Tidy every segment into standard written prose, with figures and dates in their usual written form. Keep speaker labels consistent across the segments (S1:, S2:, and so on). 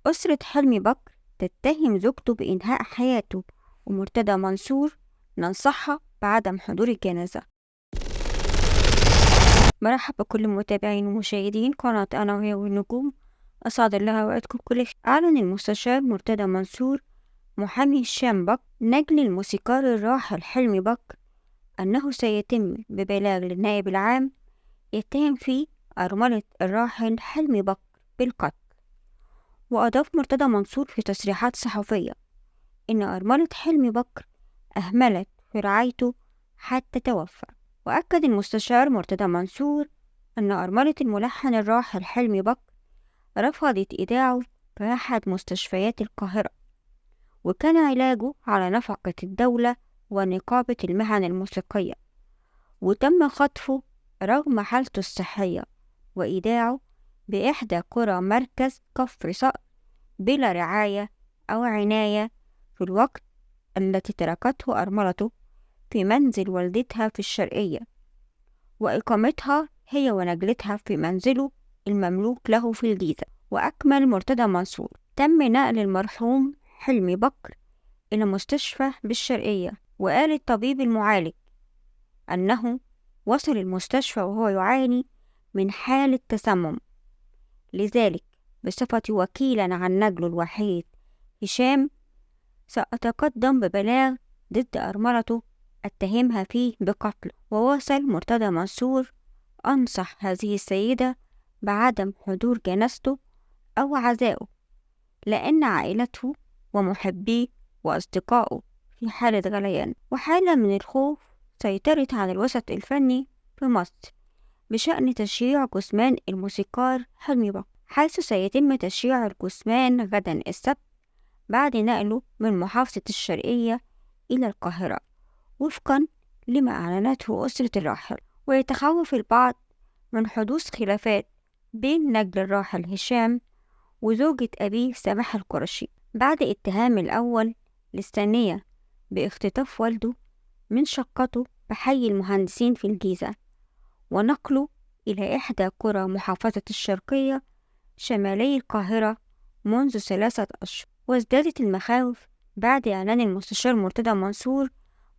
S1: أسرة حلمي بكر تتهم زوجته بإنهاء حياته، ومرتضى منصور ننصحها بعدم حضور الجنازة. مرحبا بكل متابعين ومشاهدين قناة أنا وهي والنجوم، أسعد الله أوقاتكم بكل خير. أعلن المستشار مرتضى منصور محامي هشام بكر نجل الموسيقار الراحل حلمي بكر أنه سيتم ببلاغ للنائب العام يتهم فيه أرملة الراحل حلمي بكر بالقتل. وأضاف مرتضى منصور في تصريحات صحفية إن أرملة حلمي بكر أهملت في رعايته حتى توفى. وأكد المستشار مرتضى منصور أن أرملة الملحن الراحل حلمي بكر رفضت إيداعه في أحد مستشفيات القاهرة، وكان علاجه على نفقة الدولة ونقابة المهن الموسيقية، وتم خطفه رغم حالته الصحية وإيداعه بإحدى قرى مركز كفر صقر بلا رعاية أو عناية في الوقت التي تركته أرملته في منزل والدتها في الشرقية، وإقامتها هي ونجلتها في منزله المملوك له في الجيزة. وأكمل مرتضى منصور تم نقل المرحوم حلمي بكر إلى مستشفى بالشرقية، وقال الطبيب المعالج أنه وصل المستشفى وهو يعاني من حالة تسمم، لذلك بصفتي وكيلا عن نجله الوحيد هشام سأتقدم ببلاغ ضد أرملته أتهمها فيه بقتله. وواصل مرتضى منصور أنصح هذه السيدة بعدم حضور جنازته أو عزائه، لأن عائلته ومحبيه وأصدقائه في حالة غليان وحالة من الخوف سيطرت على الوسط الفني في مصر بشأن تشييع جثمان الموسيقار حلمي بكر، حيث سيتم تشييع الجثمان غدا السبت بعد نقله من محافظة الشرقية إلى القاهرة وفقا لما أعلنته أسرة الراحل. ويتخوف البعض من حدوث خلافات بين نجل الراحل هشام وزوجة أبيه سماح القرشي بعد اتهام الأول للثانية باختطاف والده من شقته بحي المهندسين في الجيزة ونقله إلى إحدى قرى محافظة الشرقية شمالي القاهرة منذ 3 أشهر. وازدادت المخاوف بعد إعلان المستشار مرتضى منصور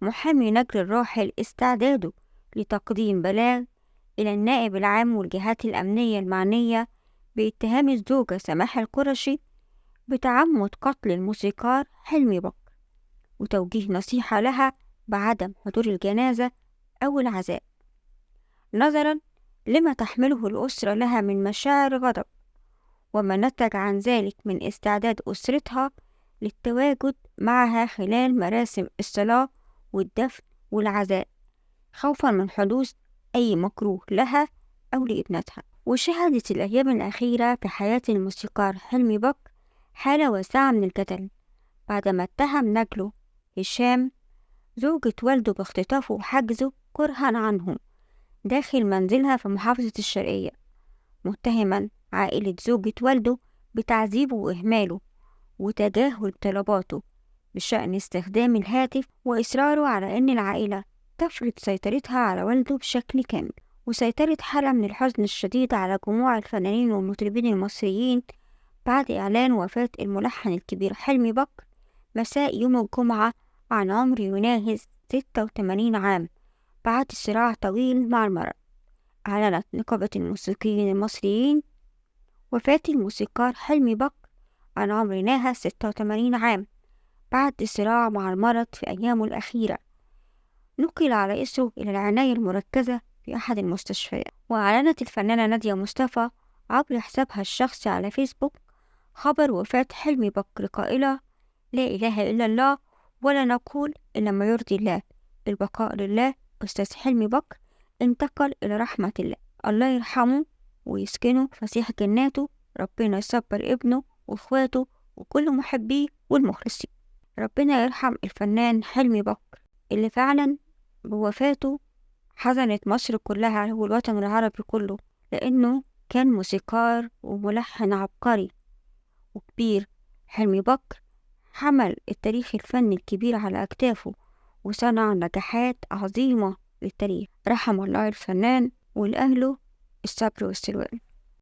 S1: محامي نجل الراحل استعداده لتقديم بلاغ إلى النائب العام والجهات الأمنية المعنية باتهام الزوجة سماح القرشي بتعمد قتل الموسيقار حلمي بكر، وتوجيه نصيحة لها بعدم حضور الجنازة أو العزاء نظرا لما تحمله الأسرة لها من مشاعر غضب، وما نتج عن ذلك من استعداد أسرتها للتواجد معها خلال مراسم الصلاة والدفن والعزاء خوفا من حدوث أي مكروه لها أو لابنتها. وشهدت الأيام الأخيرة في حياة الموسيقار حلمي بكر حالة واسعة من الجدل بعدما اتهم نجله هشام زوجة والده باختطافه وحجزه كرها عنه داخل منزلها في محافظة الشرقية، متهما عائلة زوجة والده بتعذيبه وإهماله وتجاهل طلباته بشأن استخدام الهاتف، وإصراره على أن العائلة تفرض سيطرتها على والده بشكل كامل. وسيطرت حالة من الحزن الشديد على جموع الفنانين والمطربين المصريين بعد إعلان وفاة الملحن الكبير حلمي بكر مساء يوم الجمعة عن عمر يناهز 86 عام بعد صراع طويل مع المرض. أعلنت نقابة الموسيقيين المصريين وفاة الموسيقار حلمي بكر عن عمر ناهز 86 عام بعد صراع مع المرض في أيامه الأخيرة، نقل على إثره إلى العناية المركزة في أحد المستشفيات. وأعلنت الفنانة نادية مصطفى عبر حسابها الشخصي على فيسبوك خبر وفاة حلمي بكر قائلة: لا إله إلا الله ولا نقول إلا ما يرضي الله، البقاء لله. أستاذ حلمي بكر انتقل إلى رحمة الله، الله يرحمه ويسكنه فسيح جناته، ربنا يصبر ابنه وإخواته وكل محبيه والمخلصين. ربنا يرحم الفنان حلمي بكر اللي فعلا بوفاته حزنت مصر كلها والوطن العربي كله، لأنه كان موسيقار وملحن عبقري وكبير. حلمي بكر حمل التاريخ الفني الكبير على أكتافه وصنع نجاحات عظيمة للتاريخ. رحم الله الفنان ولأهله الصبر والسلوان.